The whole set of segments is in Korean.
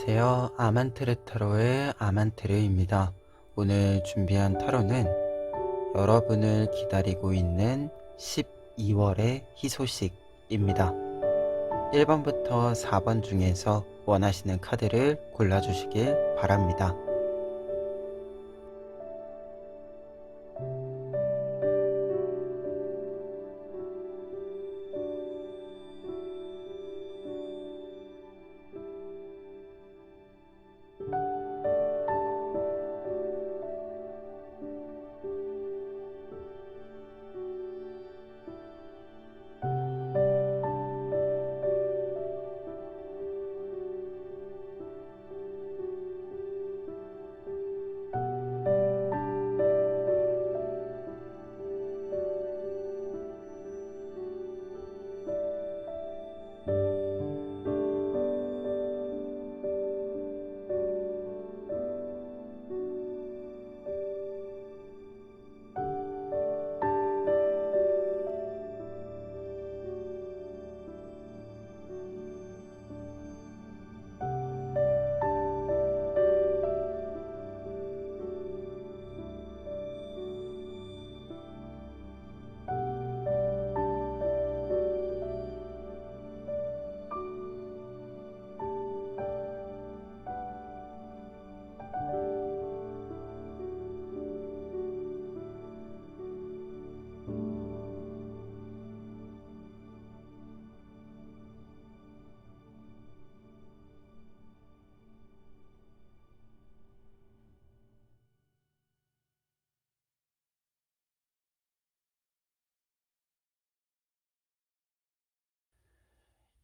안녕하세요. 아만트르 타로의 아만트르입니다. 오늘 준비한 타로는 여러분을 기다리고 있는 12월의 희소식입니다. 1번부터 4번 중에서 원하시는 카드를 골라주시길 바랍니다.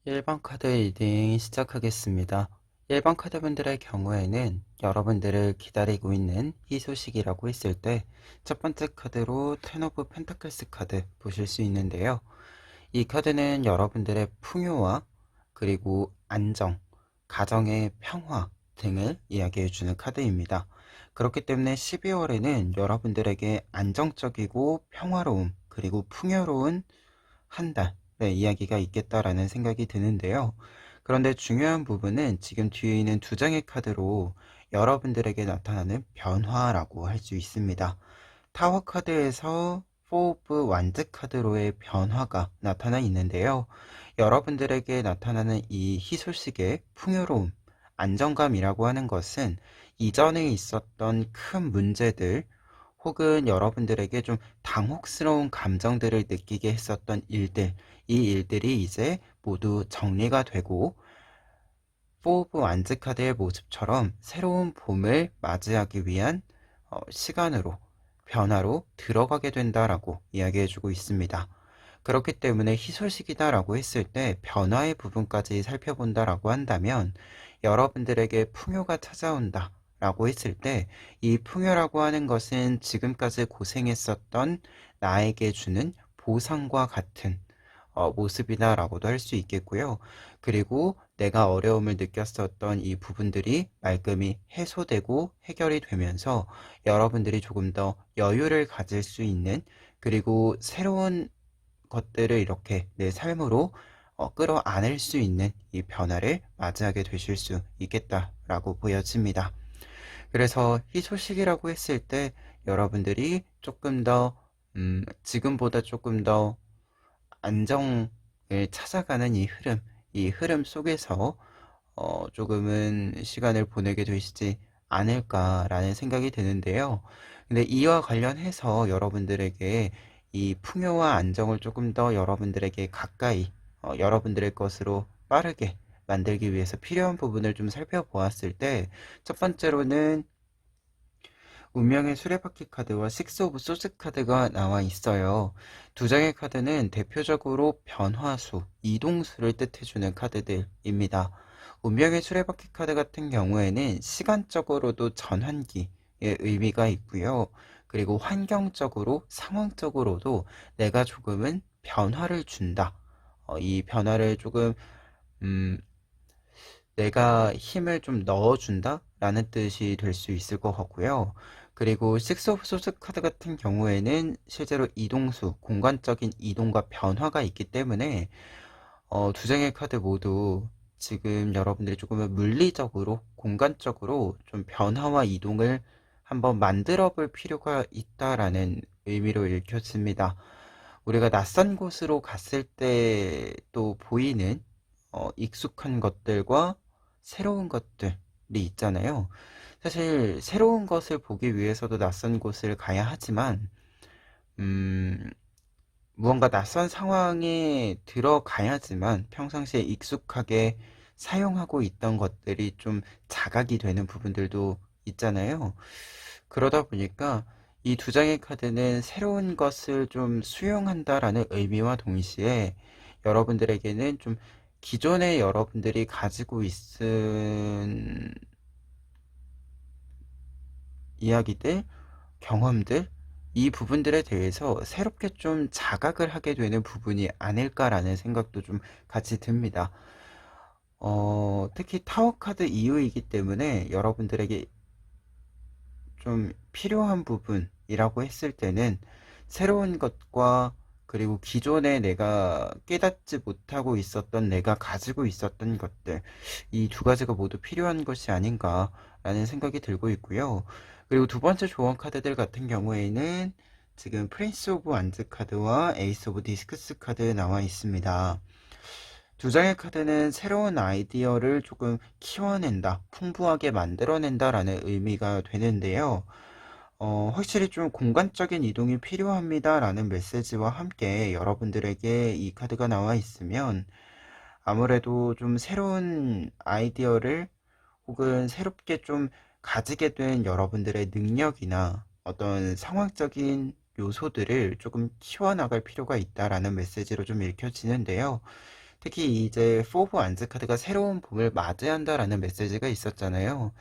일 번 카드 리딩 시작하겠습니다. 1번 카드분들의 경우에는 여러분들을 기다리고 있는 희소식이라고 했을 때 첫 번째 카드로 텐 오브 펜타클스 카드 보실 수 있는데요. 이 카드는 여러분들의 풍요와 그리고 안정, 가정의 평화 등을 이야기해주는 카드입니다. 그렇기 때문에 12월에는 여러분들에게 안정적이고 평화로움 그리고 풍요로운 한 달의 이야기가 있겠다라는 생각이 드는데요. 그런데 중요한 부분은 지금 뒤에 있는 두 장의 카드로 여러분들에게 나타나는 변화라고 할 수 있습니다. 타워 카드에서 4 오브 완즈 카드로의 변화가 나타나 있는데요. 여러분들에게 나타나는 이 희소식의 풍요로움, 안정감이라고 하는 것은 이전에 있었던 큰 문제들 혹은 여러분들에게 좀 당혹스러운 감정들을 느끼게 했었던 일들, 이 일들이 이제 모두 정리가 되고 4 오브 완즈 카드의 모습처럼 새로운 봄을 맞이하기 위한 시간으로 변화로 들어가게 된다라고 이야기해주고 있습니다. 그렇기 때문에 희소식이다라고 했을 때 변화의 부분까지 살펴본다라고 한다면 여러분들에게 풍요가 찾아온다 라고 했을 때 이 풍요라고 하는 것은 지금까지 고생했었던 나에게 주는 보상과 같은 모습이다 라고도 할 수 있겠고요. 그리고 내가 어려움을 느꼈었던 이 부분들이 말끔히 해소되고 해결이 되면서 여러분들이 조금 더 여유를 가질 수 있는 그리고 새로운 것들을 이렇게 내 삶으로 끌어안을 수 있는 이 변화를 맞이하게 되실 수 있겠다라고 보여집니다. 그래서 희소식이라고 했을 때 여러분들이 조금 더 지금보다 조금 더 안정을 찾아가는 이 흐름 속에서 조금은 시간을 보내게 되시지 않을까라는 생각이 드는데요. 근데 이와 관련해서 여러분들에게 이 풍요와 안정을 조금 더 여러분들에게 가까이, 여러분들의 것으로 빠르게 만들기 위해서 필요한 부분을 좀 살펴보았을 때, 첫 번째로는 운명의 수레바퀴 카드와 식스 오브 소스 카드가 나와 있어요. 두 장의 카드는 대표적으로 변화수, 이동수를 뜻해주는 카드들입니다. 운명의 수레바퀴 카드 같은 경우에는 시간적으로도 전환기의 의미가 있고요. 그리고 환경적으로, 상황적으로도 내가 조금은 변화를 준다. 이 변화를 조금 음, 내가 힘을 좀 넣어준다 라는 뜻이 될 수 있을 것 같고요. 그리고 식스 오브 소스 카드 같은 경우에는 실제로 이동수, 공간적인 이동과 변화가 있기 때문에 두 장의 카드 모두 지금 여러분들이 조금은 물리적으로, 공간적으로 좀 변화와 이동을 한번 만들어 볼 필요가 있다라는 의미로 읽혀집니다. 우리가 낯선 곳으로 갔을 때 또 보이는 익숙한 것들과 새로운 것들이 있잖아요. 사실 새로운 것을 보기 위해서도 낯선 곳을 가야 하지만 음, 무언가 낯선 상황에 들어가야지만 평상시에 익숙하게 사용하고 있던 것들이 좀 자각이 되는 부분들도 있잖아요. 그러다 보니까 이 두 장의 카드는 새로운 것을 좀 수용한다라는 의미와 동시에 여러분들에게는 좀 기존에 여러분들이 가지고 있은 이야기들, 경험들, 이 부분들에 대해서 새롭게 좀 자각을 하게 되는 부분이 아닐까라는 생각도 좀 같이 듭니다. 특히 타워 카드 이후이기 때문에 여러분들에게 좀 필요한 부분이라고 했을 때는 새로운 것과 그리고 기존에 내가 깨닫지 못하고 있었던 내가 가지고 있었던 것들, 이 두 가지가 모두 필요한 것이 아닌가라는 생각이 들고 있고요. 그리고 두 번째 조언 카드들 같은 경우에는 지금 프린스 오브 완즈 카드와 에이스 오브 디스크스 카드 나와 있습니다. 두 장의 카드는 새로운 아이디어를 조금 키워낸다, 풍부하게 만들어낸다라는 의미가 되는데요. 확실히 좀 공간적인 이동이 필요합니다라는 메시지와 함께 여러분들에게 이 카드가 나와 있으면 아무래도 좀 새로운 아이디어를 혹은 새롭게 좀 가지게 된 여러분들의 능력이나 어떤 상황적인 요소들을 조금 키워나갈 필요가 있다라는 메시지로 좀 읽혀지는데요. 특히 이제 포브 안즈 카드가 새로운 봄을 맞이한다라는 메시지가 있었잖아요.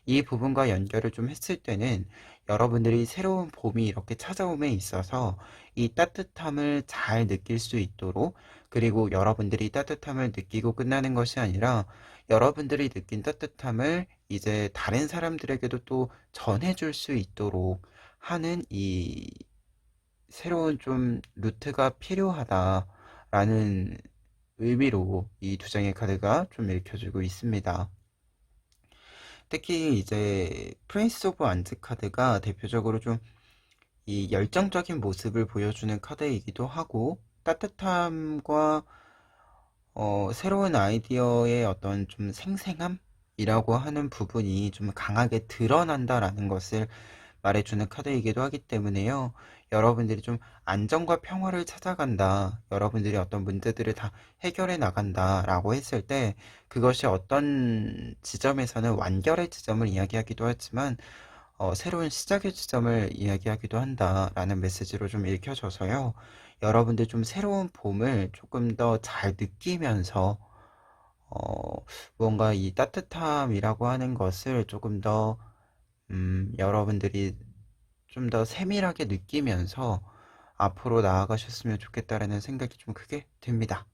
이 부분과 연결을 좀 했을 때는 여러분들이 새로운 봄이 이렇게 찾아옴에 있어서 이 따뜻함을 잘 느낄 수 있도록, 그리고 여러분들이 따뜻함을 느끼고 끝나는 것이 아니라 여러분들이 느낀 따뜻함을 이제 다른 사람들에게도 또 전해줄 수 있도록 하는 이 새로운 좀 루트가 필요하다라는 의미로 이 두 장의 카드가 좀 읽혀지고 있습니다. 특히 이제 프린스 오브 안즈 카드가 대표적으로 좀 이 열정적인 모습을 보여주는 카드이기도 하고, 따뜻함과 새로운 아이디어의 어떤 좀 생생함이라고 하는 부분이 좀 강하게 드러난다라는 것을 말해주는 카드이기도 하기 때문에요. 여러분들이 좀 안정과 평화를 찾아간다, 여러분들이 어떤 문제들을 다 해결해 나간다 라고 했을 때 그것이 어떤 지점에서는 완결의 지점을 이야기하기도 하지만 새로운 시작의 지점을 이야기하기도 한다라는 메시지로 좀 읽혀져서요. 여러분들 좀 새로운 봄을 조금 더 잘 느끼면서 뭔가 이 따뜻함이라고 하는 것을 조금 더 여러분들이 좀 더 세밀하게 느끼면서 앞으로 나아가셨으면 좋겠다라는 생각이 좀 크게 듭니다.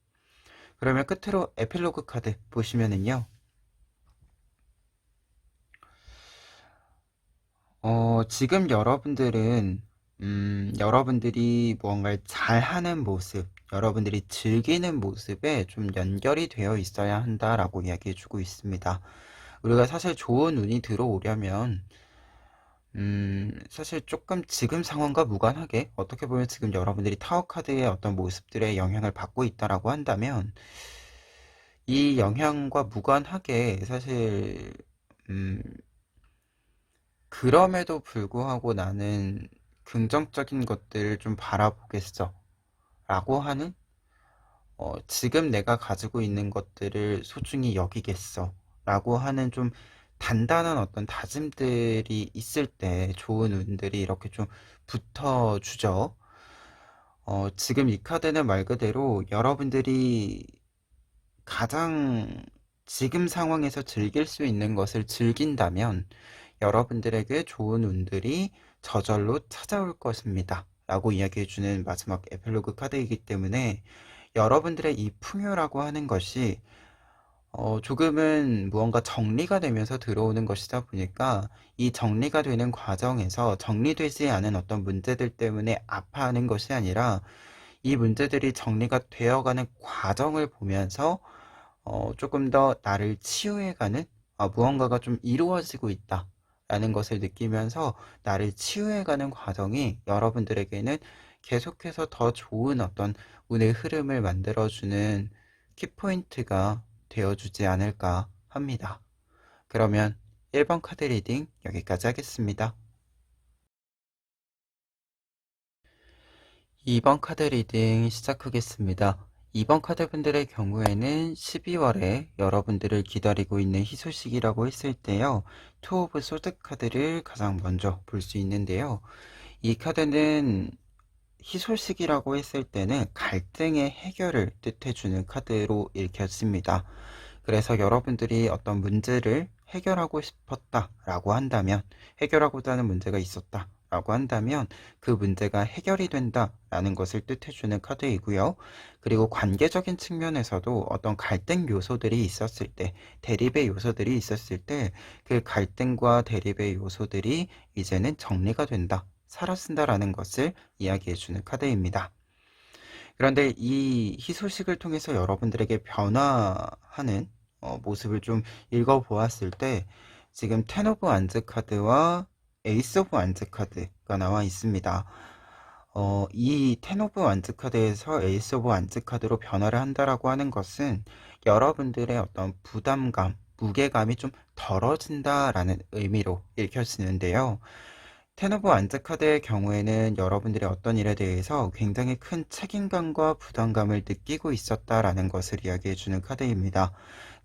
그러면 끝으로 에필로그 카드 보시면은요. 지금 여러분들은 여러분들이 무언가를 잘하는 모습, 여러분들이 즐기는 모습에 좀 연결이 되어 있어야 한다라고 이야기해주고 있습니다. 우리가 사실 좋은 운이 들어오려면 사실 조금 지금 상황과 무관하게 어떻게 보면 지금 여러분들이 타워 카드의 어떤 모습들의 영향을 받고 있다라고 한다면 이 영향과 무관하게 사실 음, 그럼에도 불구하고 나는 긍정적인 것들을 좀 바라보겠어 라고 하는 지금 내가 가지고 있는 것들을 소중히 여기겠어 라고 하는 좀 단단한 어떤 다짐들이 있을 때 좋은 운들이 이렇게 좀 붙어주죠. 지금 이 카드는 말 그대로 여러분들이 가장 지금 상황에서 즐길 수 있는 것을 즐긴다면 여러분들에게 좋은 운들이 저절로 찾아올 것입니다 라고 이야기해주는 마지막 에필로그 카드이기 때문에 여러분들의 이 풍요라고 하는 것이 조금은 무언가 정리가 되면서 들어오는 것이다 보니까 이 정리가 되는 과정에서 정리되지 않은 어떤 문제들 때문에 아파하는 것이 아니라 이 문제들이 정리가 되어가는 과정을 보면서 조금 더 나를 치유해가는, 무언가가 좀 이루어지고 있다 라는 것을 느끼면서 나를 치유해가는 과정이 여러분들에게는 계속해서 더 좋은 어떤 운의 흐름을 만들어주는 키포인트가 되어주지 않을까 합니다. 그러면 1번 카드 리딩 여기까지 하겠습니다. 2번 카드 리딩 시작하겠습니다. 2번 카드분들의 경우에는 12월에 여러분들을 기다리고 있는 희소식이라고 했을 때요. 투 오브 소드 카드를 가장 먼저 볼 수 있는데요. 이 카드는 희소식이라고 했을 때는 갈등의 해결을 뜻해주는 카드로 읽혀집니다. 그래서 여러분들이 어떤 문제를 해결하고 싶었다라고 한다면, 해결하고자 하는 문제가 있었다라고 한다면 그 문제가 해결이 된다라는 것을 뜻해주는 카드이고요. 그리고 관계적인 측면에서도 어떤 갈등 요소들이 있었을 때, 대립의 요소들이 있었을 때 그 갈등과 대립의 요소들이 이제는 정리가 된다, 사라진다라는 것을 이야기해주는 카드입니다. 그런데 이 희소식을 통해서 여러분들에게 변화하는 모습을 좀 읽어보았을 때 지금 텐 오브 완즈 카드와 에이스 오브 완즈 카드가 나와 있습니다. 이 텐 오브 완즈 카드에서 에이스 오브 완즈 카드로 변화를 한다라고 하는 것은 여러분들의 어떤 부담감, 무게감이 좀 덜어진다라는 의미로 읽혀지는데요. 텐 오브 완즈 카드의 경우에는 여러분들이 어떤 일에 대해서 굉장히 큰 책임감과 부담감을 느끼고 있었다라는 것을 이야기해주는 카드입니다.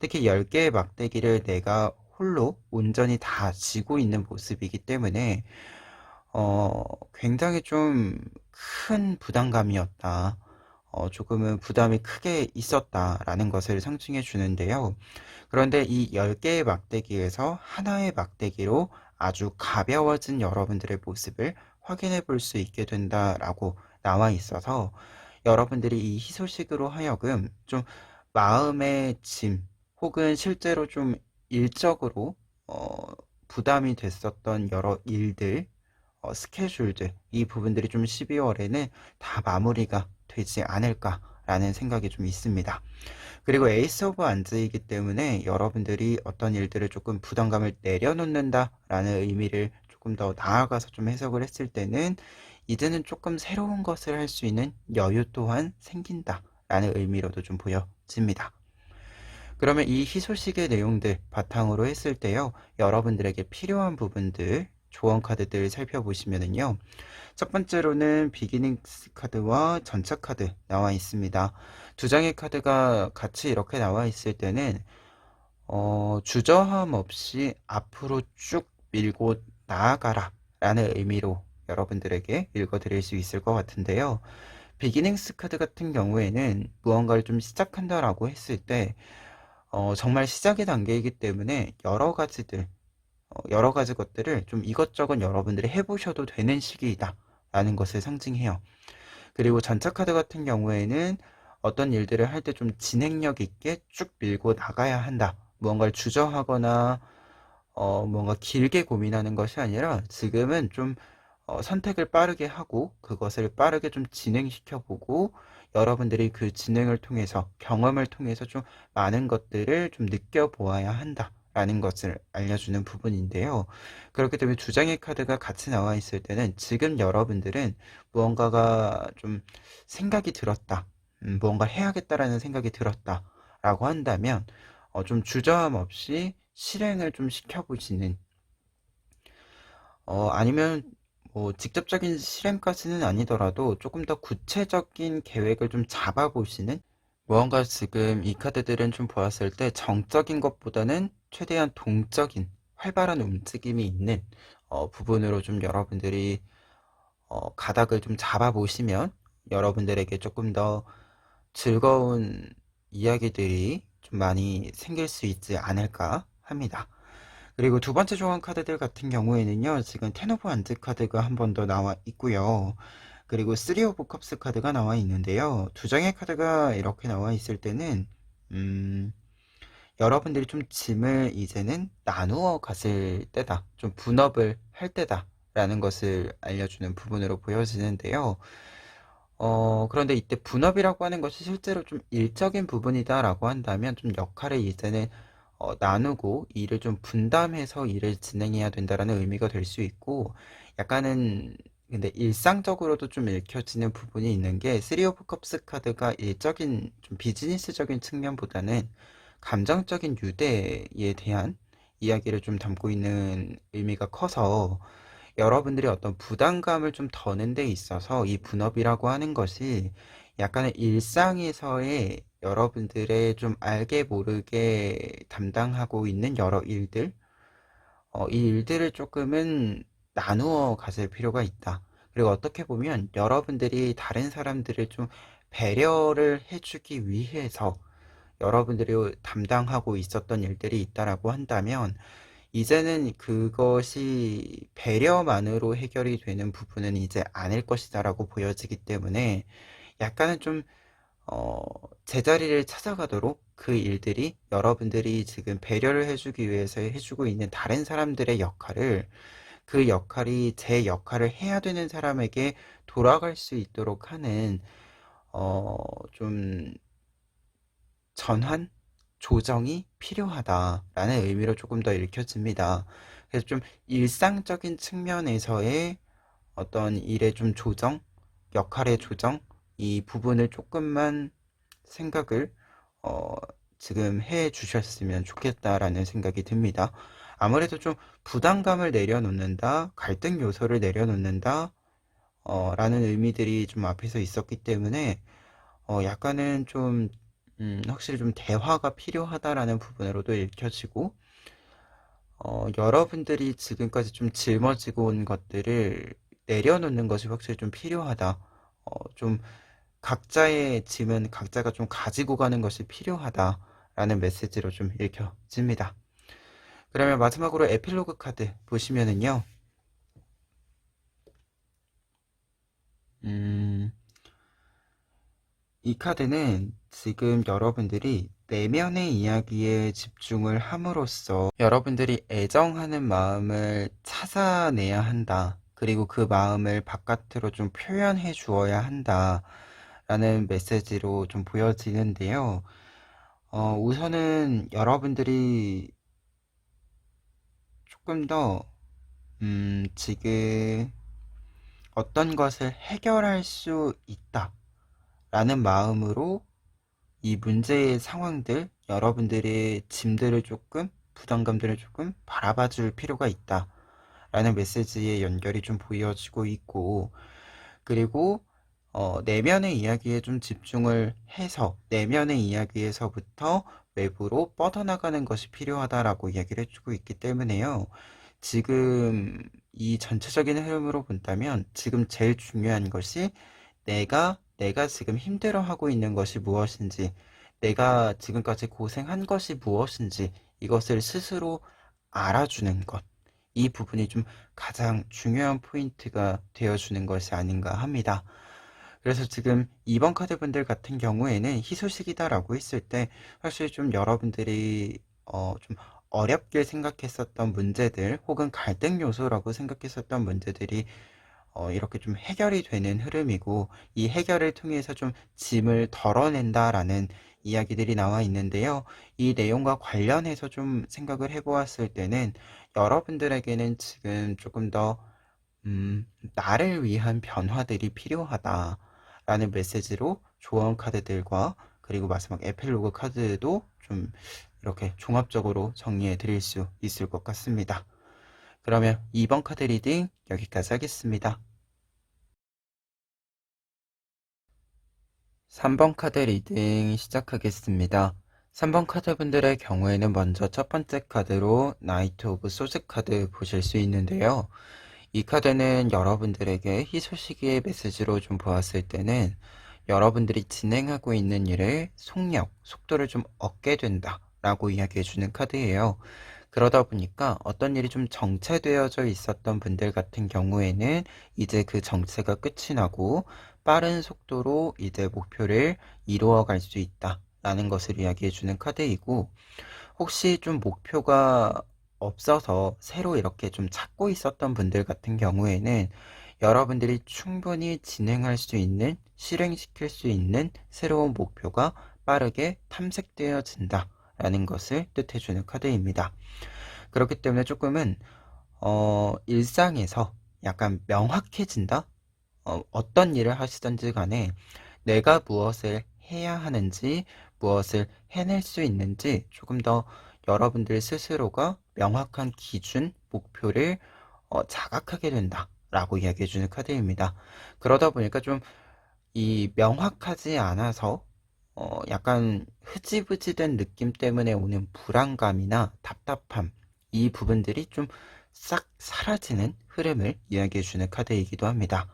특히 10개의 막대기를 내가 홀로 온전히 다 쥐고 있는 모습이기 때문에 굉장히 좀 큰 부담감이었다. 조금은 부담이 크게 있었다라는 것을 상징해 주는데요. 그런데 이 10개의 막대기에서 하나의 막대기로 아주 가벼워진 여러분들의 모습을 확인해 볼 수 있게 된다라고 나와 있어서 여러분들이 이 희소식으로 하여금 좀 마음의 짐 혹은 실제로 좀 일적으로 부담이 됐었던 여러 일들, 스케줄들, 이 부분들이 좀 12월에는 다 마무리가 되지 않을까라는 생각이 좀 있습니다. 그리고 에이스 오브 안즈이기 때문에 여러분들이 어떤 일들을 조금 부담감을 내려놓는다라는 의미를 조금 더 나아가서 좀 해석을 했을 때는 이제는 조금 새로운 것을 할 수 있는 여유 또한 생긴다라는 의미로도 좀 보여집니다. 그러면 이 희소식의 내용들 바탕으로 했을 때요, 여러분들에게 필요한 부분들, 조언 카드들 살펴보시면은요, 첫 번째로는 비기닝스 카드와 전차 카드 나와 있습니다. 두 장의 카드가 같이 이렇게 나와 있을 때는 주저함 없이 앞으로 쭉 밀고 나아가라 라는 의미로 여러분들에게 읽어드릴 수 있을 것 같은데요. 비기닝스 카드 같은 경우에는 무언가를 좀 시작한다라고 했을 때 정말 시작의 단계이기 때문에 여러 가지 것들을 좀 이것저것 여러분들이 해보셔도 되는 시기이다 라는 것을 상징해요. 그리고 전차 카드 같은 경우에는 어떤 일들을 할 때 좀 진행력 있게 쭉 밀고 나가야 한다. 무언가를 주저하거나 뭔가 길게 고민하는 것이 아니라 지금은 좀 선택을 빠르게 하고 그것을 빠르게 좀 진행시켜 보고 여러분들이 그 진행을 통해서 경험을 통해서 좀 많은 것들을 좀 느껴보아야 한다 라는 것을 알려주는 부분인데요. 그렇기 때문에 두 장의 카드가 같이 나와 있을 때는 지금 여러분들은 무언가가 좀 생각이 들었다, 무언가 해야겠다라는 생각이 들었다 라고 한다면 좀 주저함 없이 실행을 좀 시켜보시는, 아니면 뭐 직접적인 실행까지는 아니더라도 조금 더 구체적인 계획을 좀 잡아보시는, 무언가 지금 이 카드들은 좀 보았을 때 정적인 것보다는 최대한 동적인 활발한 움직임이 있는 부분으로 좀 여러분들이 가닥을 좀 잡아보시면 여러분들에게 조금 더 즐거운 이야기들이 좀 많이 생길 수 있지 않을까 합니다. 그리고 두 번째 조언 카드들 같은 경우에는요, 지금 텐 오브 안즈 카드가 한 번 더 나와 있고요. 그리고 3 오브 컵스 카드가 나와 있는데요. 두 장의 카드가 이렇게 나와 있을 때는 여러분들이 좀 짐을 이제는 나누어 갔을 때다, 좀 분업을 할 때다 라는 것을 알려주는 부분으로 보여지는데요. 그런데 이때 분업이라고 하는 것이 실제로 좀 일적인 부분이다라고 한다면 좀 역할을 이제는 나누고 일을 좀 분담해서 일을 진행해야 된다라는 의미가 될 수 있고, 약간은 근데 일상적으로도 좀 읽혀지는 부분이 있는 게, 쓰리 오브 컵스 카드가 일적인 좀 비즈니스적인 측면보다는 감정적인 유대에 대한 이야기를 좀 담고 있는 의미가 커서, 여러분들이 어떤 부담감을 좀 더는 데 있어서 이 분업이라고 하는 것이 약간의 일상에서의 여러분들의 좀 알게 모르게 담당하고 있는 여러 일들, 이 일들을 조금은 나누어 가질 필요가 있다. 그리고 어떻게 보면 여러분들이 다른 사람들을 좀 배려를 해주기 위해서 여러분들이 담당하고 있었던 일들이 있다라고 한다면, 이제는 그것이 배려만으로 해결이 되는 부분은 이제 아닐 것이다라고 보여지기 때문에, 약간은 좀 어, 제자리를 찾아가도록 그 일들이 여러분들이 지금 배려를 해주기 위해서 해주고 있는 다른 사람들의 역할을, 그 역할이 제 역할을 해야 되는 사람에게 돌아갈 수 있도록 하는 어, 좀 전환? 조정이 필요하다라는 의미로 조금 더 읽혀집니다. 그래서 좀 일상적인 측면에서의 어떤 일의 좀 조정, 역할의 조정, 이 부분을 조금만 생각을 어, 지금 해 주셨으면 좋겠다라는 생각이 듭니다. 아무래도 좀 부담감을 내려놓는다, 갈등 요소를 내려놓는다, 라는 의미들이 좀 앞에서 있었기 때문에 약간은 좀 확실히 좀 대화가 필요하다라는 부분으로도 읽혀지고, 여러분들이 지금까지 좀 짊어지고 온 것들을 내려놓는 것이 확실히 좀 필요하다. 좀 각자의 짐은 각자가 좀 가지고 가는 것이 필요하다라는 메시지로 좀 읽혀집니다. 그러면 마지막으로 에필로그 카드 보시면은요. 음, 이 카드는 지금 여러분들이 내면의 이야기에 집중을 함으로써 여러분들이 애정하는 마음을 찾아내야 한다. 그리고 그 마음을 바깥으로 좀 표현해 주어야 한다. 라는 메시지로 좀 보여지는데요. 우선은 여러분들이 조금 더, 지금 어떤 것을 해결할 수 있다. 라는 마음으로 이 문제의 상황들, 여러분들의 짐들을 조금, 부담감들을 조금 바라봐 줄 필요가 있다. 라는 메시지의 연결이 좀 보여지고 있고, 그리고 내면의 이야기에 좀 집중을 해서 내면의 이야기에서부터 외부로 뻗어나가는 것이 필요하다라고 이야기를 해주고 있기 때문에요. 지금 이 전체적인 흐름으로 본다면 지금 제일 중요한 것이 내가 지금 힘들어하고 있는 것이 무엇인지, 내가 지금까지 고생한 것이 무엇인지 이것을 스스로 알아주는 것. 이 부분이 좀 가장 중요한 포인트가 되어주는 것이 아닌가 합니다. 그래서 지금 2번 카드 분들 같은 경우에는 희소식이다라고 했을 때 사실 좀 여러분들이 좀 어렵게 생각했었던 문제들 혹은 갈등 요소라고 생각했었던 문제들이 이렇게 좀 해결이 되는 흐름이고, 이 해결을 통해서 좀 짐을 덜어낸다라는 이야기들이 나와 있는데요. 이 내용과 관련해서 좀 생각을 해보았을 때는 여러분들에게는 지금 조금 더 나를 위한 변화들이 필요하다라는 메시지로 조언 카드들과 그리고 마지막 에필로그 카드도 좀 이렇게 종합적으로 정리해 드릴 수 있을 것 같습니다. 그러면 2번 카드 리딩 여기까지 하겠습니다. 3번 카드 리딩 시작하겠습니다. 3번 카드 분들의 경우에는 먼저 첫 번째 카드로 나이트 오브 소즈 카드 보실 수 있는데요. 이 카드는 여러분들에게 희소식의 메시지로 좀 보았을 때는 여러분들이 진행하고 있는 일에 속도를 좀 얻게 된다 라고 이야기해 주는 카드예요. 그러다 보니까 어떤 일이 좀 정체되어져 있었던 분들 같은 경우에는 이제 그 정체가 끝이 나고 빠른 속도로 이제 목표를 이루어 갈 수 있다 라는 것을 이야기해 주는 카드이고, 혹시 좀 목표가 없어서 새로 이렇게 좀 찾고 있었던 분들 같은 경우에는 여러분들이 충분히 진행할 수 있는, 실행시킬 수 있는 새로운 목표가 빠르게 탐색되어진다라는 것을 뜻해주는 카드입니다. 그렇기 때문에 조금은 일상에서 약간 명확해진다? 어떤 일을 하시든지 간에 내가 무엇을 해야 하는지, 무엇을 해낼 수 있는지 조금 더 여러분들 스스로가 명확한 기준, 목표를 자각하게 된다라고 이야기해주는 카드입니다. 그러다 보니까 좀 이 명확하지 않아서 약간 흐지부지된 느낌 때문에 오는 불안감이나 답답함, 이 부분들이 좀 싹 사라지는 흐름을 이야기해주는 카드이기도 합니다.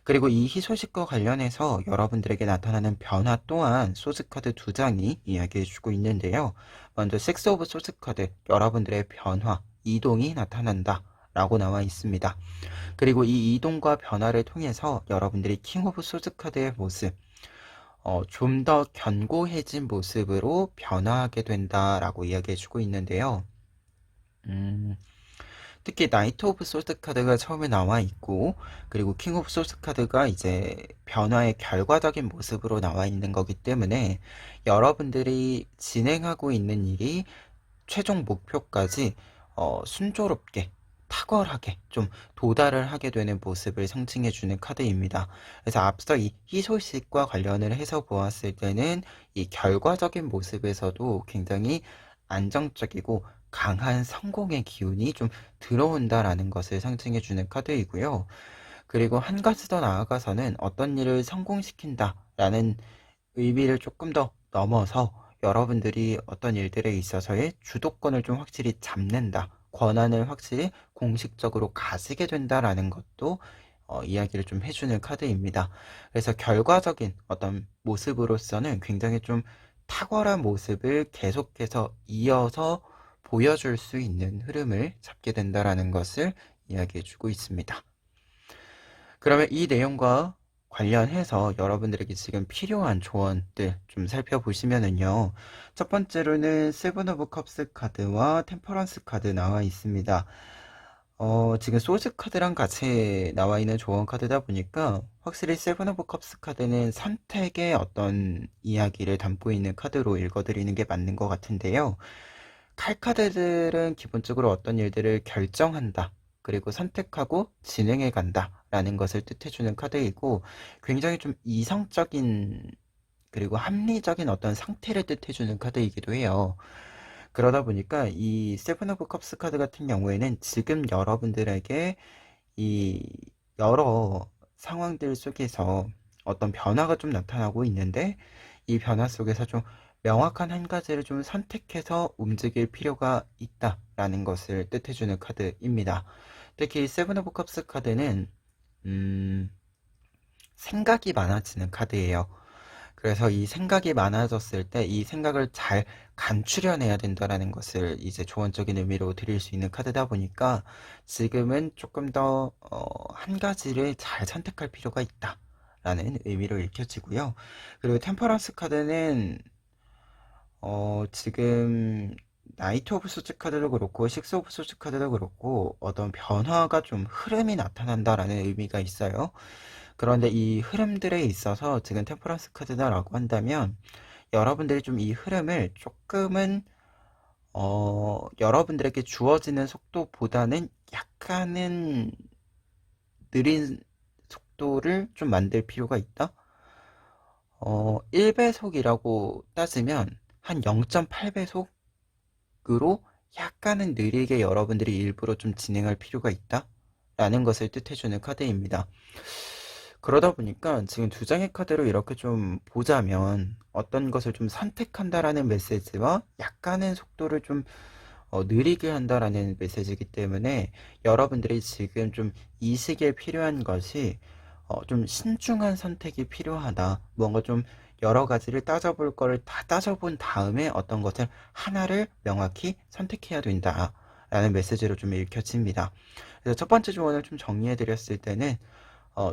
그리고 이 희소식과 관련해서 여러분들에게 나타나는 변화 또한 소스카드 2장이 이야기해주고 있는데요. 먼저 6 오브 소스카드, 여러분들의 변화, 이동이 나타난다 라고 나와 있습니다. 그리고 이 이동과 변화를 통해서 여러분들이 킹 오브 소스카드의 모습, 좀 더 견고해진 모습으로 변화하게 된다라고 이야기해주고 있는데요. 특히 나이트 오브 소드 카드가 처음에 나와 있고, 그리고 킹 오브 소드 카드가 이제 변화의 결과적인 모습으로 나와 있는 거기 때문에 여러분들이 진행하고 있는 일이 최종 목표까지 순조롭게, 탁월하게 좀 도달을 하게 되는 모습을 상징해주는 카드입니다. 그래서 앞서 이 희소식과 관련을 해서 보았을 때는 이 결과적인 모습에서도 굉장히 안정적이고 강한 성공의 기운이 좀 들어온다라는 것을 상징해주는 카드이고요. 그리고 한 가지 더 나아가서는 어떤 일을 성공시킨다라는 의미를 조금 더 넘어서 여러분들이 어떤 일들에 있어서의 주도권을 좀 확실히 잡는다, 권한을 확실히 공식적으로 가지게 된다라는 것도 이야기를 좀 해주는 카드입니다. 그래서 결과적인 어떤 모습으로서는 굉장히 좀 탁월한 모습을 계속해서 이어서 보여줄 수 있는 흐름을 잡게 된다라는 것을 이야기해주고 있습니다. 그러면 이 내용과 관련해서 여러분들에게 지금 필요한 조언들 좀 살펴보시면은요. 첫 번째로는 세븐 오브 컵스 카드와 템퍼런스 카드 나와 있습니다. 지금 소즈 카드랑 같이 나와 있는 조언 카드다 보니까 확실히 세븐 오브 컵스 카드는 선택의 어떤 이야기를 담고 있는 카드로 읽어드리는 게 맞는 것 같은데요. 칼 카드들은 기본적으로 어떤 일들을 결정한다, 그리고 선택하고 진행해 간다 라는 것을 뜻해주는 카드이고, 굉장히 좀 이성적인 그리고 합리적인 어떤 상태를 뜻해주는 카드이기도 해요. 그러다 보니까 이 세븐 오브 컵스 카드 같은 경우에는 지금 여러분들에게 이 여러 상황들 속에서 어떤 변화가 좀 나타나고 있는데, 이 변화 속에서 좀 명확한 한 가지를 좀 선택해서 움직일 필요가 있다라는 것을 뜻해주는 카드입니다. 특히 세븐 오브 컵스 카드는 생각이 많아지는 카드예요. 그래서 이 생각이 많아졌을 때 이 생각을 잘 간추려내야 된다라는 것을 이제 조언적인 의미로 드릴 수 있는 카드다 보니까 지금은 조금 더 한 가지를 잘 선택할 필요가 있다라는 의미로 읽혀지고요. 그리고 템퍼런스 카드는 지금 나이트 오브 소즈 카드도 그렇고 식스 오브 소즈 카드도 그렇고 어떤 변화가 좀 흐름이 나타난다라는 의미가 있어요. 그런데 이 흐름들에 있어서 지금 템퍼런스 카드다라고 한다면 여러분들이 좀 이 흐름을 조금은 여러분들에게 주어지는 속도보다는 약간은 느린 속도를 좀 만들 필요가 있다. 1배속이라고 따지면 한 0.8배속으로 약간은 느리게 여러분들이 일부러 좀 진행할 필요가 있다 라는 것을 뜻해주는 카드입니다. 그러다 보니까 지금 2장의 카드로 이렇게 좀 보자면 어떤 것을 좀 선택한다라는 메시지와 약간의 속도를 좀 느리게 한다라는 메시지이기 때문에 여러분들이 지금 좀 이 시기에 필요한 것이 좀 신중한 선택이 필요하다. 뭔가 좀 여러 가지를 따져볼 거를 다 따져본 다음에 어떤 것을 하나를 명확히 선택해야 된다 라는 메시지로 좀 읽혀집니다. 그래서 첫 번째 조언을 좀 정리해 드렸을 때는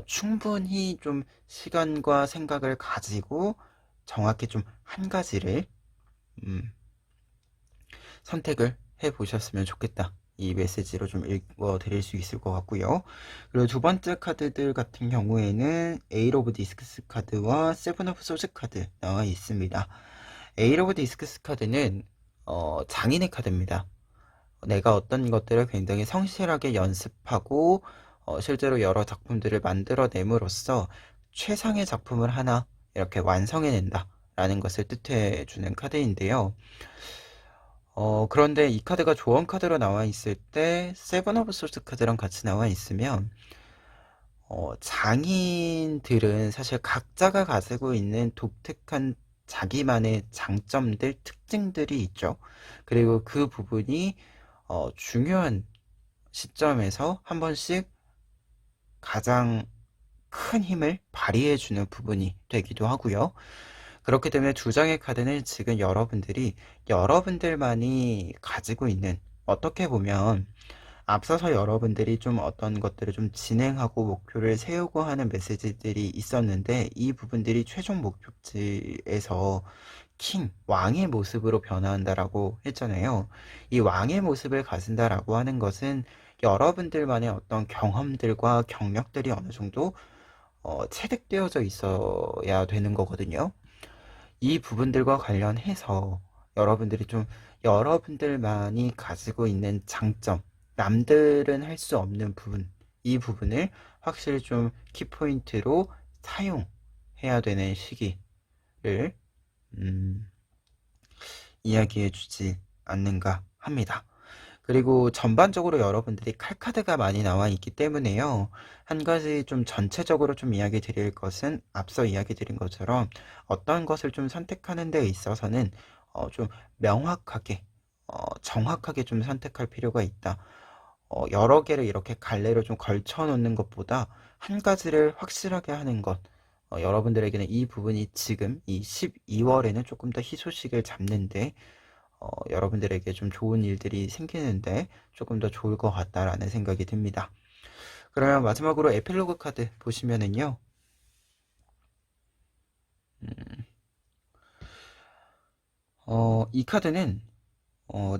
충분히 좀 시간과 생각을 가지고 정확히 좀 한 가지를 선택을 해 보셨으면 좋겠다 이 메시지로 좀 읽어 드릴 수 있을 것 같고요. 그리고 두 번째 카드들 같은 경우에는 에잇 오브 디스크스 카드와 세븐 오브 소드 카드 나와 있습니다. 에잇 오브 디스크스 카드는 장인의 카드입니다. 내가 어떤 것들을 굉장히 성실하게 연습하고 실제로 여러 작품들을 만들어냄으로써 최상의 작품을 하나 이렇게 완성해낸다 라는 것을 뜻해 주는 카드인데요. 그런데 이 카드가 조언 카드로 나와 있을 때 세븐 오브 소드 카드랑 같이 나와 있으면 장인들은 사실 각자가 가지고 있는 독특한 자기만의 장점들, 특징들이 있죠. 그리고 그 부분이 중요한 시점에서 한 번씩 가장 큰 힘을 발휘해주는 부분이 되기도 하고요. 그렇기 때문에 두 장의 카드는 지금 여러분들만이 가지고 있는, 어떻게 보면 앞서서 여러분들이 좀 어떤 것들을 좀 진행하고 목표를 세우고 하는 메시지들이 있었는데, 이 부분들이 최종 목표지에서 왕의 모습으로 변화한다라고 했잖아요. 이 왕의 모습을 가진다라고 하는 것은 여러분들만의 어떤 경험들과 경력들이 어느 정도 체득되어져 있어야 되는 거거든요. 이 부분들과 관련해서 여러분들이 좀 여러분들만이 가지고 있는 장점, 남들은 할 수 없는 부분, 이 부분을 확실히 좀 키포인트로 사용해야 되는 시기를 이야기해 주지 않는가 합니다. 그리고 전반적으로 여러분들이 칼카드가 많이 나와 있기 때문에요. 한 가지 좀 전체적으로 좀 이야기 드릴 것은, 앞서 이야기 드린 것처럼 어떤 것을 좀 선택하는 데 있어서는 좀 명확하게, 정확하게 좀 선택할 필요가 있다. 여러 개를 이렇게 갈래로 좀 걸쳐 놓는 것보다 한 가지를 확실하게 하는 것, 여러분들에게는 이 부분이 지금 이 12월에는 조금 더 희소식을 잡는데, 여러분들에게 좀 좋은 일들이 생기는데 조금 더 좋을 것 같다라는 생각이 듭니다. 그러면 마지막으로 에필로그 카드 보시면은요, 이 카드는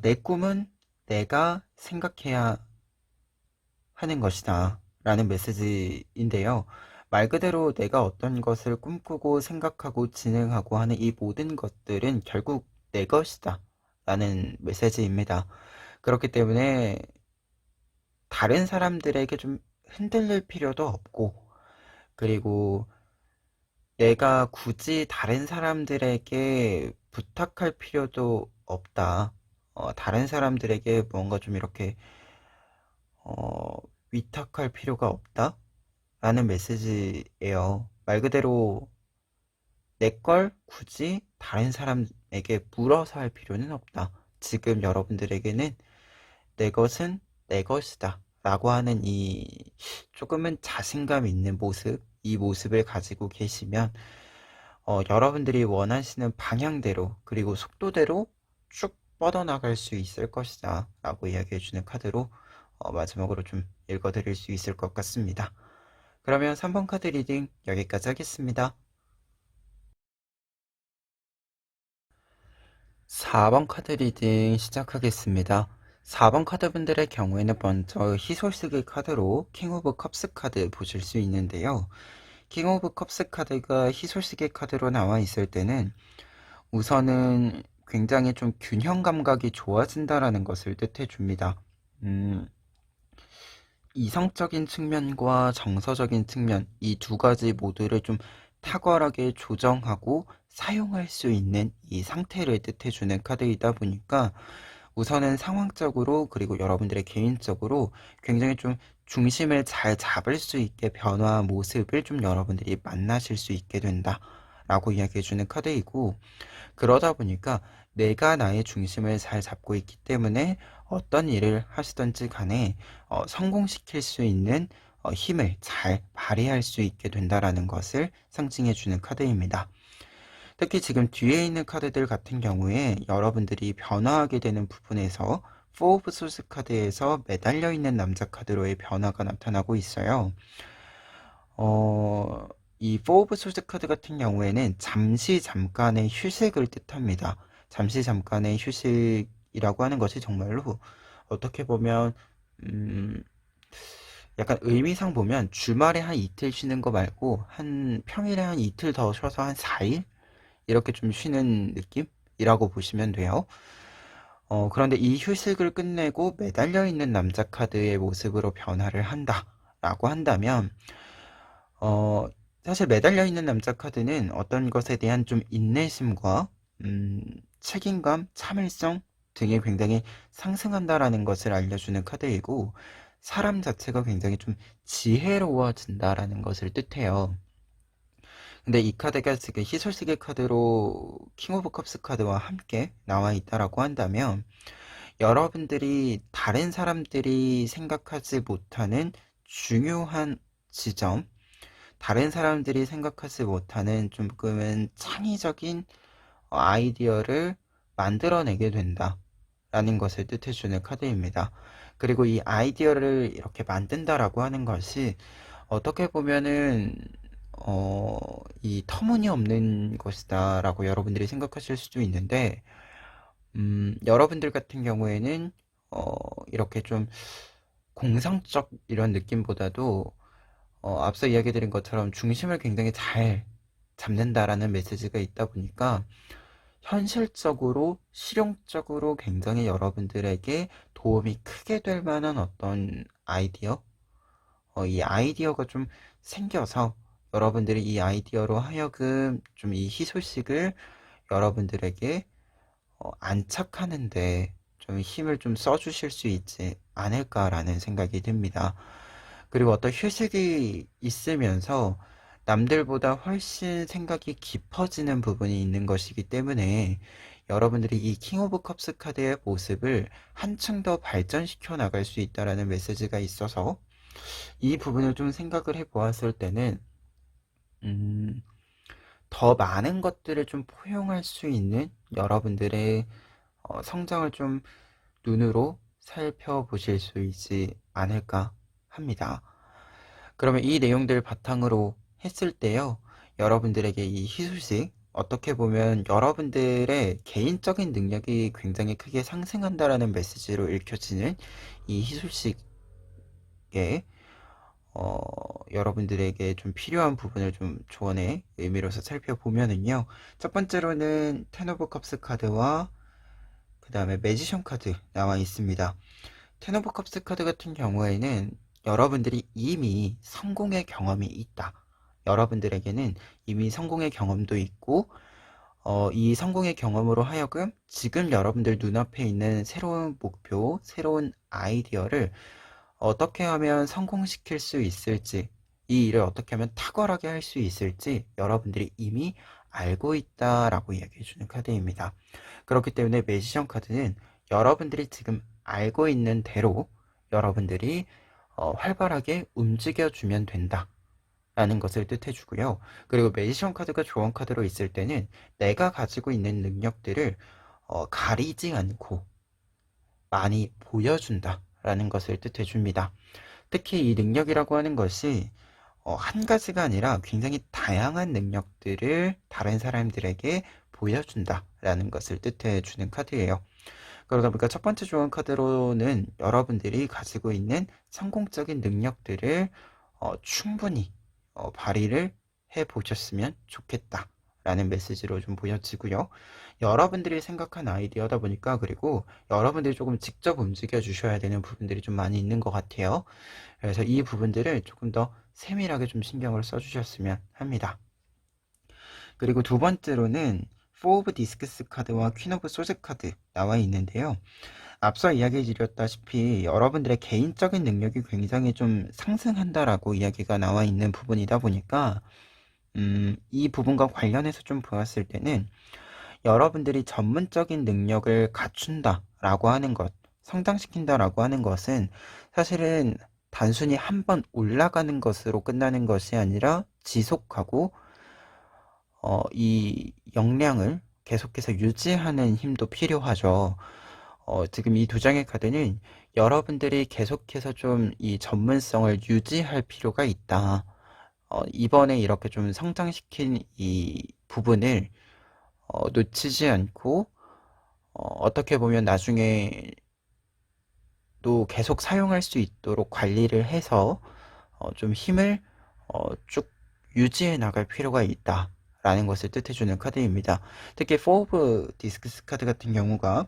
내 꿈은 내가 생각해야 하는 것이다 라는 메시지인데요. 말 그대로 내가 어떤 것을 꿈꾸고 생각하고 진행하고 하는 이 모든 것들은 결국 내 것이다 라는 메시지입니다. 그렇기 때문에 다른 사람들에게 좀 흔들릴 필요도 없고, 그리고 내가 굳이 다른 사람들에게 부탁할 필요도 없다. 다른 사람들에게 뭔가 좀 이렇게 어, 위탁할 필요가 없다 라는 메시지예요. 말 그대로 내 걸 굳이 다른 사람에게 물어서 할 필요는 없다. 지금 여러분들에게는 내 것은 내 것이다 라고 하는 이 조금은 자신감 있는 모습, 이 모습을 가지고 계시면 여러분들이 원하시는 방향대로, 그리고 속도대로 쭉 뻗어나갈 수 있을 것이다 라고 이야기해주는 카드로 마지막으로 좀 읽어드릴 수 있을 것 같습니다. 그러면 3번 카드 리딩 여기까지 하겠습니다. 4번 카드 리딩 시작하겠습니다. 4번 카드분들의 경우에는 먼저 희솔스기 카드로 킹 오브 컵스 카드 보실 수 있는데요. 킹 오브 컵스 카드가 희솔스기 카드로 나와 있을 때는 우선은 굉장히 좀 균형 감각이 좋아진다라는 것을 뜻해 줍니다. 이성적인 측면과 정서적인 측면, 이 두 가지 모두를 좀 탁월하게 조정하고 사용할 수 있는 이 상태를 뜻해주는 카드이다 보니까 우선은 상황적으로, 그리고 여러분들의 개인적으로 굉장히 좀 중심을 잘 잡을 수 있게 변화한 모습을 좀 여러분들이 만나실 수 있게 된다 라고 이야기해주는 카드이고, 그러다 보니까 내가 나의 중심을 잘 잡고 있기 때문에 어떤 일을 하시든지 간에 성공시킬 수 있는 힘을 잘 발휘할 수 있게 된다라는 것을 상징해 주는 카드입니다. 특히 지금 뒤에 있는 카드들 같은 경우에 여러분들이 변화하게 되는 부분에서 4 오브 소스 카드에서 매달려 있는 남자 카드로의 변화가 나타나고 있어요. 이 4 오브 소스 카드 같은 경우에는 잠시 잠깐의 휴식을 뜻합니다. 잠시 잠깐의 휴식이라고 하는 것이 정말로 어떻게 보면 약간 의미상 보면 주말에 한 이틀 쉬는 거 말고 한 평일에 한 이틀 더 쉬어서 한 4일 이렇게 좀 쉬는 느낌이라고 보시면 돼요. 그런데 이 휴식을 끝내고 매달려 있는 남자 카드의 모습으로 변화를 한다라고 한다면, 어, 사실 매달려 있는 남자 카드는 어떤 것에 대한 좀 인내심과 음, 책임감, 참을성 등이 굉장히 상승한다라는 것을 알려주는 카드이고, 사람 자체가 굉장히 좀 지혜로워진다라는 것을 뜻해요. 근데 이 카드가 지금 희설시계 카드로 킹 오브 컵스 카드와 함께 나와 있다라고 한다면, 여러분들이 다른 사람들이 생각하지 못하는 중요한 지점, 다른 사람들이 생각하지 못하는 조금은 창의적인 아이디어를 만들어내게 된다 라는 것을 뜻해주는 카드입니다. 그리고 이 아이디어를 이렇게 만든다라고 하는 것이 어떻게 보면은 이 터무니없는 것이다 라고 여러분들이 생각하실 수도 있는데, 여러분들 같은 경우에는 어, 이렇게 좀 공상적 이런 느낌보다도 앞서 이야기 드린 것처럼 중심을 굉장히 잘 잡는다라는 메시지가 있다 보니까 현실적으로 실용적으로 굉장히 여러분들에게 도움이 크게 될 만한 어떤 아이디어, 이 아이디어가 좀 생겨서 여러분들이 이 아이디어로 하여금 좀 이 희소식을 여러분들에게 안착하는데 좀 힘을 좀 써주실 수 있지 않을까라는 생각이 듭니다. 그리고 어떤 휴식이 있으면서 남들보다 훨씬 생각이 깊어지는 부분이 있는 것이기 때문에 여러분들이 이 킹 오브 컵스 카드의 모습을 한층 더 발전시켜 나갈 수 있다라는 메시지가 있어서 이 부분을 좀 생각을 해 보았을 때는 음, 더 많은 것들을 좀 포용할 수 있는 여러분들의 성장을 좀 눈으로 살펴보실 수 있지 않을까 합니다. 그러면 이 내용들 바탕으로 했을 때요, 여러분들에게 이 희소식, 어떻게 보면 여러분들의 개인적인 능력이 굉장히 크게 상승한다라는 메시지로 읽혀지는 이 희소식에 여러분들에게 좀 필요한 부분을 좀 조언의 의미로서 살펴보면은요, 첫 번째로는 텐 오브 컵스 카드와 그 다음에 매지션 카드 나와 있습니다. 텐 오브 컵스 카드 같은 경우에는 여러분들이 이미 성공의 경험이 있다. 여러분들에게는 이미 성공의 경험도 있고, 이 성공의 경험으로 하여금 지금 여러분들 눈앞에 있는 새로운 목표, 새로운 아이디어를 어떻게 하면 성공시킬 수 있을지, 이 일을 어떻게 하면 탁월하게 할 수 있을지 여러분들이 이미 알고 있다라고 이야기해주는 카드입니다. 그렇기 때문에 매지션 카드는 여러분들이 지금 알고 있는 대로 여러분들이 활발하게 움직여주면 된다 라는 것을 뜻해주고요. 그리고 매지션 카드가 조언 카드로 있을 때는 내가 가지고 있는 능력들을 가리지 않고 많이 보여준다 라는 것을 뜻해줍니다. 특히 이 능력이라고 하는 것이 한 가지가 아니라 굉장히 다양한 능력들을 다른 사람들에게 보여준다 라는 것을 뜻해주는 카드예요. 그러다 보니까 첫 번째 조언 카드로는 여러분들이 가지고 있는 성공적인 능력들을 충분히 발휘를 해 보셨으면 좋겠다 라는 메시지로 좀 보여지고요. 여러분들이 생각한 아이디어다 보니까, 그리고 여러분들이 조금 직접 움직여 주셔야 되는 부분들이 좀 많이 있는 것 같아요. 그래서 이 부분들을 조금 더 세밀하게 좀 신경을 써주셨으면 합니다. 그리고 두 번째로는 4 오브 디스크스 카드와 퀸 오브 소드 카드 나와 있는데요. 앞서 이야기 드렸다시피 여러분들의 개인적인 능력이 굉장히 좀 상승한다라고 이야기가 나와 있는 부분이다 보니까 이 부분과 관련해서 좀 보았을 때는 여러분들이 전문적인 능력을 갖춘다라고 하는 것, 성장시킨다라고 하는 것은 사실은 단순히 한 번 올라가는 것으로 끝나는 것이 아니라 지속하고 이 역량을 계속해서 유지하는 힘도 필요하죠. 지금 이 두 장의 카드는 여러분들이 계속해서 좀 이 전문성을 유지할 필요가 있다. 이번에 이렇게 좀 성장시킨 이 부분을 놓치지 않고 어떻게 보면 나중에 또 계속 사용할 수 있도록 관리를 해서 좀 힘을 쭉 유지해 나갈 필요가 있다라는 것을 뜻해주는 카드입니다. 특히 4 오브 디스크스 카드 같은 경우가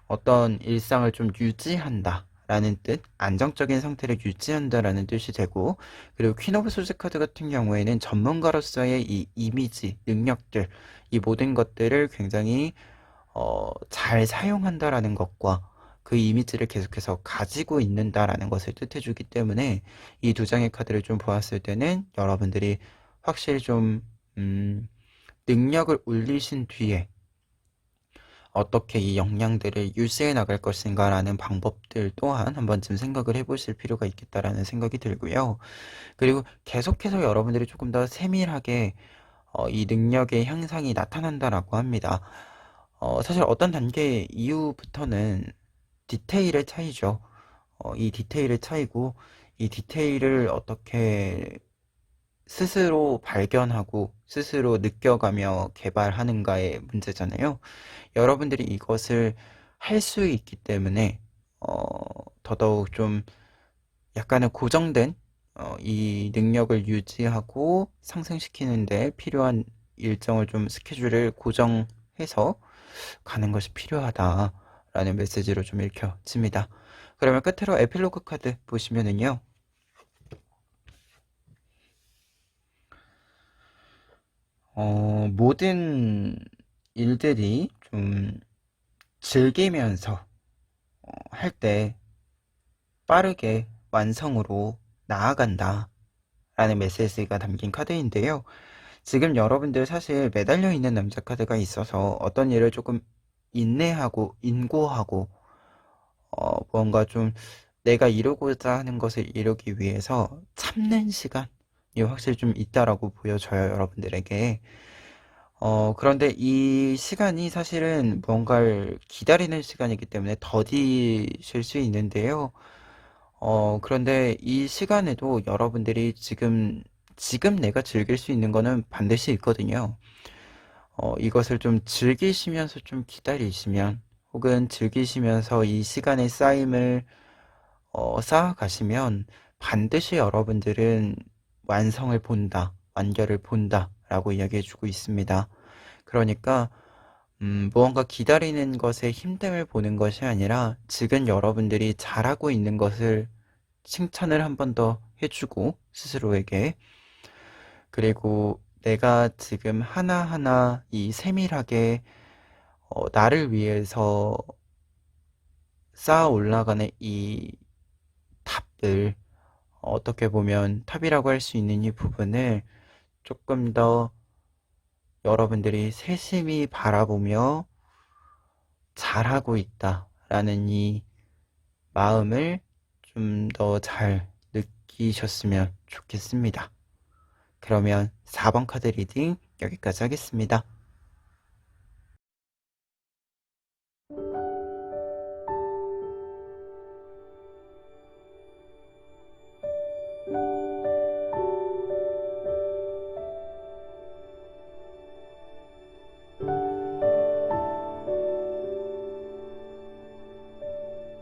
어떤 일상을 좀 유지한다 라는 뜻, 안정적인 상태를 유지한다라는 뜻이 되고, 그리고 퀸 오브 소드 카드 같은 경우에는 전문가로서의 이 이미지, 능력들, 이 모든 것들을 굉장히 잘 사용한다라는 것과 그 이미지를 계속해서 가지고 있는다라는 것을 뜻해주기 때문에 이 두 장의 카드를 좀 보았을 때는 여러분들이 확실히 좀 능력을 올리신 뒤에 어떻게 이 역량들을 유지해 나갈 것인가라는 방법들 또한 한 번쯤 생각을 해보실 필요가 있겠다라는 생각이 들고요. 그리고 계속해서 여러분들이 조금 더 세밀하게 이 능력의 향상이 나타난다라고 합니다. 사실 어떤 단계 이후부터는 디테일의 차이죠. 이 디테일의 차이고, 이 디테일을 어떻게 스스로 발견하고 스스로 느껴가며 개발하는가의 문제잖아요. 여러분들이 이것을 할 수 있기 때문에 더더욱 좀 약간은 고정된 이 능력을 유지하고 상승시키는데 필요한 일정을 좀 스케줄을 고정해서 가는 것이 필요하다라는 메시지로 좀 읽혀집니다. 그러면 끝으로 에필로그 카드 보시면은요. 모든 일들이 좀 즐기면서 할 때 빠르게 완성으로 나아간다 라는 메시지가 담긴 카드인데요. 지금 여러분들 사실 매달려 있는 남자 카드가 있어서 어떤 일을 조금 인내하고 인고하고 뭔가 좀 내가 이루고자 하는 것을 이루기 위해서 참는 시간이 확실히 좀 있다라고 보여져요, 여러분들에게. 그런데 이 시간이 사실은 뭔가를 기다리는 시간이기 때문에 더디실 수 있는데요. 그런데 이 시간에도 여러분들이 지금 내가 즐길 수 있는 거는 반드시 있거든요. 이것을 좀 즐기시면서 좀 기다리시면, 혹은 즐기시면서 이 시간의 쌓임을 쌓아가시면 반드시 여러분들은 완성을 본다, 완결을 본다 라고 이야기해주고 있습니다. 그러니까 무언가 기다리는 것에 힘듦을 보는 것이 아니라 지금 여러분들이 잘하고 있는 것을 칭찬을 한 번 더 해주고 스스로에게, 그리고 내가 지금 하나하나 이 세밀하게 나를 위해서 쌓아 올라가는 이 탑들, 어떻게 보면 탑이라고 할 수 있는 이 부분을 조금 더 여러분들이 세심히 바라보며 잘하고 있다라는 이 마음을 좀 더 잘 느끼셨으면 좋겠습니다. 그러면 4번 카드 리딩 여기까지 하겠습니다.